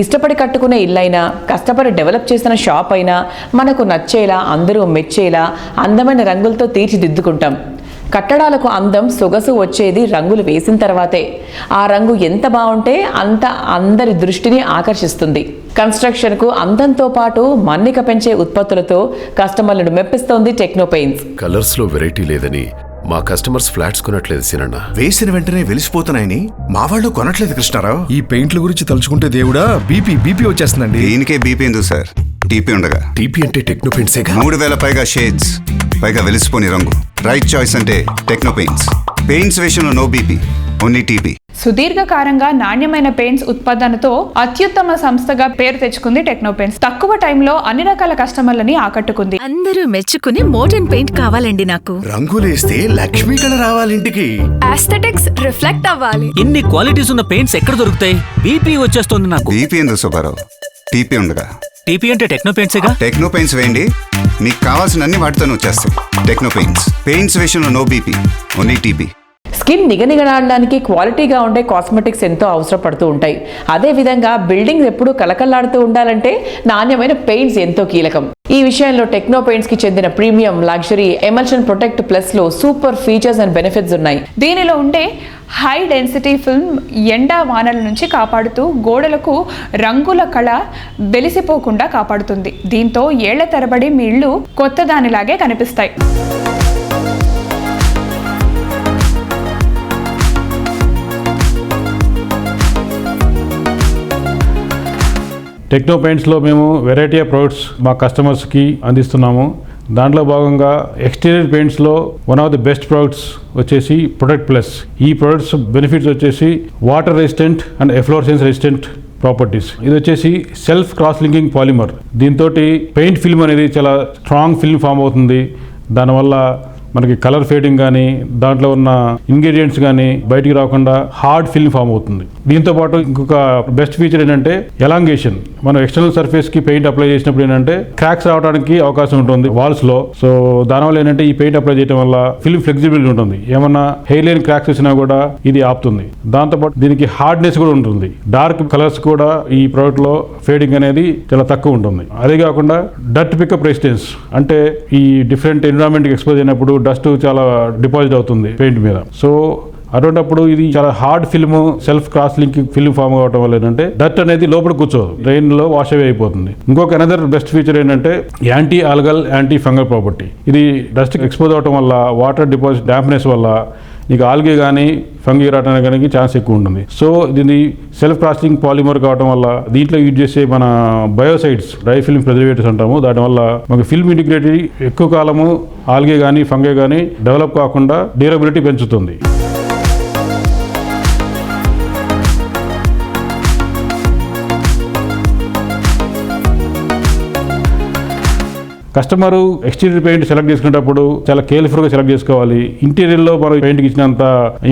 ఇష్టపడి కట్టుకునే ఇల్లైనా, కష్టపడి డెవలప్ చేసిన షాప్ అయినా మనకు నచ్చేలా, అందరూ మెచ్చేలా అందమైన రంగులతో తీర్చిదిద్దుకుంటాం. కట్టడాలకు అందం, సొగసు వచ్చేది రంగులు వేసిన తర్వాతే. ఆ రంగు ఎంత బాగుంటే అంత అందరి దృష్టిని ఆకర్షిస్తుంది. కన్స్ట్రక్షన్కు అందంతో పాటు మన్నిక పెంచే ఉత్పత్తులతో కస్టమర్లను మెప్పిస్తోంది టెక్నో పెయింట్స్. కలర్స్ లో వెరైటీ లేదని మా కస్టమర్స్ ఫ్లాట్స్ కొనట్లేదు సినన్న. వేసిన వెంటనే వెలిసిపోతున్నాయని మా వాళ్ళు కొనట్లేదు కృష్ణారావు. ఈ పెయింట్ల గురించి తలుచుకుంటే దేవుడా బీపీ వచ్చేస్తుందండి. దీనికే బీపీ ఎందుకు సార్? టీపీ ఉండగా. టీపీ అంటే టెక్నో పెయింట్స్. 3000 పైగా షేడ్స్, పైగా వెలిసిపోని రంగు. రైట్ చాయిస్ అంటే టెక్నో పెయింట్స్. పెయింట్స్ విషయంలో నో బీపీ, ఓన్లీ టీపీ. సుదీర్ఘకాలంగా నాణ్యమైన పెయింట్స్ ఉత్పాదనతో అత్యుత్తమ సంస్థగా పేరు తెచ్చుకుంది టెక్నో పెయింట్స్. తక్కువ టైంలో అన్ని రకాల కస్టమర్లని ఆకట్టుకుంది. అందరూ మెచ్చుకునే మోడర్న్ పెయింట్ కావాలండి నాకు. రంగులేస్తే లక్ష్మీ కళ రావాలింటికి. ఆస్థెటిక్స్ రిఫ్లెక్ట్ అవ్వాలి. ఇన్ని క్వాలిటీస్ ఉన్న పెయింట్స్ ఎక్కడ దొరుకుతాయి? బీపీ వచ్చేస్తుంది నాకు. బీపీ ఎందుకు సుబ్బారావు? టీపీ ఉండగా. టీపీ అంటే టెక్నో పెయింట్సేగా. టెక్నో పెయింట్స్ వేయండి, మీకు కావాల్సిన అన్ని వాటితోనే వచ్చేస్తాయి. Techno paints. పెయింట్స్ విషయంలో no BP, only TP. Skin నిగనిగలాడడానికి క్వాలిటీగా ఉండే కాస్మెటిక్స్ ఎంతో అవసరపడుతూ ఉంటాయి. అదేవిధంగా బిల్డింగ్స్ ఎప్పుడూ కలకల్లాడుతూ ఉండాలంటే నాణ్యమైన పెయింట్స్ ఎంతో కీలకం. ఈ విషయంలో టెక్నో పెయింట్స్ కి చెందిన premium luxury emulsion protect plus లో సూపర్ ఫీచర్స్ అండ్ బెనిఫిట్స్ ఉన్నాయి. దీనిలో ఉండే హై డెన్సిటీ ఫిల్మ్ ఎండా వానల నుంచి కాపాడుతూ గోడలకు రంగుల కళ వెలిసిపోకుండా కాపాడుతుంది. దీంతో ఏళ్ల తరబడి మీ ఇళ్ళు కొత్త దానిలాగే కనిపిస్తాయి. టెక్నో పెయింట్స్లో మేము వెరైటీ ఆఫ్ ప్రొడక్ట్స్ మా కస్టమర్స్కి అందిస్తున్నాము. దాంట్లో భాగంగా ఎక్స్టీరియర్ పెయింట్స్లో one of the best products వచ్చేసి ప్రొటెక్ట్ ప్లస్. ఈ ప్రొడక్ట్స్ బెనిఫిట్స్ వచ్చేసి water resistant and efflorescence resistant properties. ఇది వచ్చేసి సెల్ఫ్ క్రాస్ లింకింగ్ పాలిమర్. దీంతో పెయింట్ ఫిల్మ్ అనేది చాలా స్ట్రాంగ్ ఫిల్మ్ ఫామ్ అవుతుంది. దానివల్ల మనకి కలర్ ఫేడింగ్ కానీ, దాంట్లో ఉన్న ఇంగ్రీడియంట్స్ కానీ బయటికి రాకుండా హార్డ్ ఫిల్మ్ ఫామ్ అవుతుంది. దీంతో పాటు ఇంకొక బెస్ట్ ఫీచర్ ఏంటంటే ఎలాంగేషన్. మనం ఎక్స్టర్నల్ సర్ఫేస్ కి పెయింట్ అప్లై చేసినప్పుడు ఏంటంటే క్రాక్స్ రావడానికి అవకాశం ఉంటుంది వాల్స్ లో. సో దానివల్ల ఏంటంటే ఈ పెయింట్ అప్లై చేయడం వల్ల ఫిల్మ్ ఫ్లెక్సిబిలిటీ ఉంటుంది. ఏమన్నా హెయిర్ లైన్ క్రాక్స్ వచ్చినా కూడా ఇది ఆపుతుంది. దాంతోపాటు దీనికి హార్డ్నెస్ కూడా ఉంటుంది. డార్క్ కలర్స్ కూడా ఈ ప్రోడక్ట్ లో ఫేడింగ్ అనేది చాలా తక్కువ ఉంటుంది. అదే కాకుండా డర్ట్ పికప్ రెసిస్టెన్స్, అంటే ఈ డిఫరెంట్ ఎన్విరాన్మెంట్ కి ఎక్స్పోజ్ అయినప్పుడు డస్ట్ చాలా డిపాజిట్ అవుతుంది పెయింట్ మీద. సో అటువంటిప్పుడు ఇది చాలా hard film, self cross link film form అవడం వల్ల ఏంటంటే డస్ట్ అనేది లోపల కూర్చోదు, రెయిన్ లో వాష్ అవే అయిపోతుంది. ఇంకొక అనదర్ బెస్ట్ ఫీచర్ ఏంటంటే anti algal, anti fungal property. ఇది డస్ట్ ఎక్స్పోజ్ అవడం వల్ల, వాటర్ డిపాజిట్ డాంప్నెస్ వల్ల నీకు ఆల్గే కానీ ఫంగీ రావడానికి కానీ ఛాన్స్ ఎక్కువ ఉంటుంది. సో దీన్ని సెల్ఫ్ క్రాస్లింగ్ పాలిమర్ కావడం వల్ల దీంట్లో యూజ్ చేసే మన బయోసైడ్స్, డ్రై ఫిల్మ్ ప్రిజర్వేటివ్స్ అంటాము, దానివల్ల మనకు ఫిల్మ్ ఇంటిగ్రిటీ ఎక్కువ కాలము ఆల్గే కానీ ఫంగే కానీ డెవలప్ కాకుండా డ్యూరబిలిటీ పెంచుతుంది. కస్టమరు ఎక్స్టీరియర్ పెయింట్ సెలెక్ట్ చేసుకునేటప్పుడు చాలా కేర్ఫుల్గా సెలెక్ట్ చేసుకోవాలి. ఇంటీరియర్లో మనం పెయింట్కి ఇచ్చినంత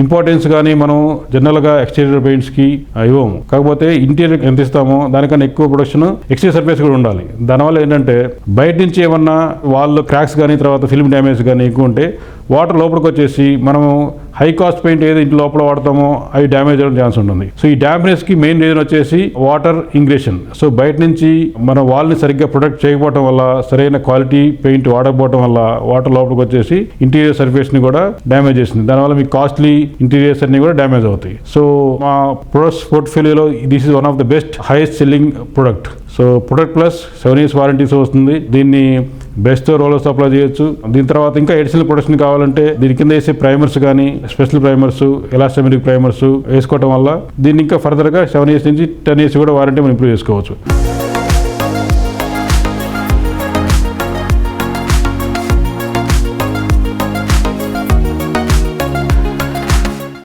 ఇంపార్టెన్స్ కానీ మనం జనరల్గా ఎక్స్టీరియర్ పెయింట్స్కి ఇవ్వము. కాకపోతే ఇంటీరియర్ ఎంత ఇస్తామో దానికన్నా ఎక్కువ ప్రొడక్షన్ ఎక్స్టీరియర్ సర్ఫేస్ కూడా ఉండాలి. దానివల్ల ఏంటంటే బయట నుంచి ఏమన్నా వాళ్ళు క్రాక్స్ కానీ తర్వాత ఫిల్మ్ డ్యామేజ్ కానీ ఎక్కువ ఉంటే వాటర్ లోపలికి వచ్చేసి మనము హై కాస్ట్ పెయింట్ ఏది ఇంటి లోపల వాడతామో అవి డ్యామేజ్ అవ్వడం ఛాన్స్ ఉంటుంది. సో ఈ డ్యామేజ్ కి మెయిన్ రీజన్ వచ్చేసి వాటర్ ఇంగ్రేషన్. సో బయట నుంచి మన వాల్ని సరిగ్గా ప్రొటెక్ట్ చేయకపోవడం వల్ల, సరైన క్వాలిటీ పెయింట్ వాడకపోవడం వల్ల వాటర్ లోపలికి వచ్చేసి ఇంటీరియర్ సర్ఫేస్ ని కూడా డ్యామేజ్ చేస్తుంది. దానివల్ల మీ కాస్ట్లీ ఇంటీరియర్స్ అన్ని కూడా డ్యామేజ్ అవుతాయి. సో మా ప్రొడక్ట్స్ పోర్ట్ఫోలియోలో this is one of the best highest selling product. So product plus 7 years warranties వస్తుంది. దీన్ని బెస్ట్ రోలర్స్ అప్లై చేయొచ్చు. దీని తర్వాత ఇంకా ఎడిషనల్ ప్రొడక్షన్ కావాలంటే దీని కింద వేసే ప్రైమర్స్ కానీ, స్పెషల్ ప్రైమర్స్, ఎలాస్టోమెరిక్ ప్రైమర్స్ వేసుకోవడం వల్ల దీన్ని ఇంకా ఫర్దర్గా 7 years నుంచి 10 years కూడా వారంటీ మనం ఇంప్రూవ్ చేసుకోవచ్చు.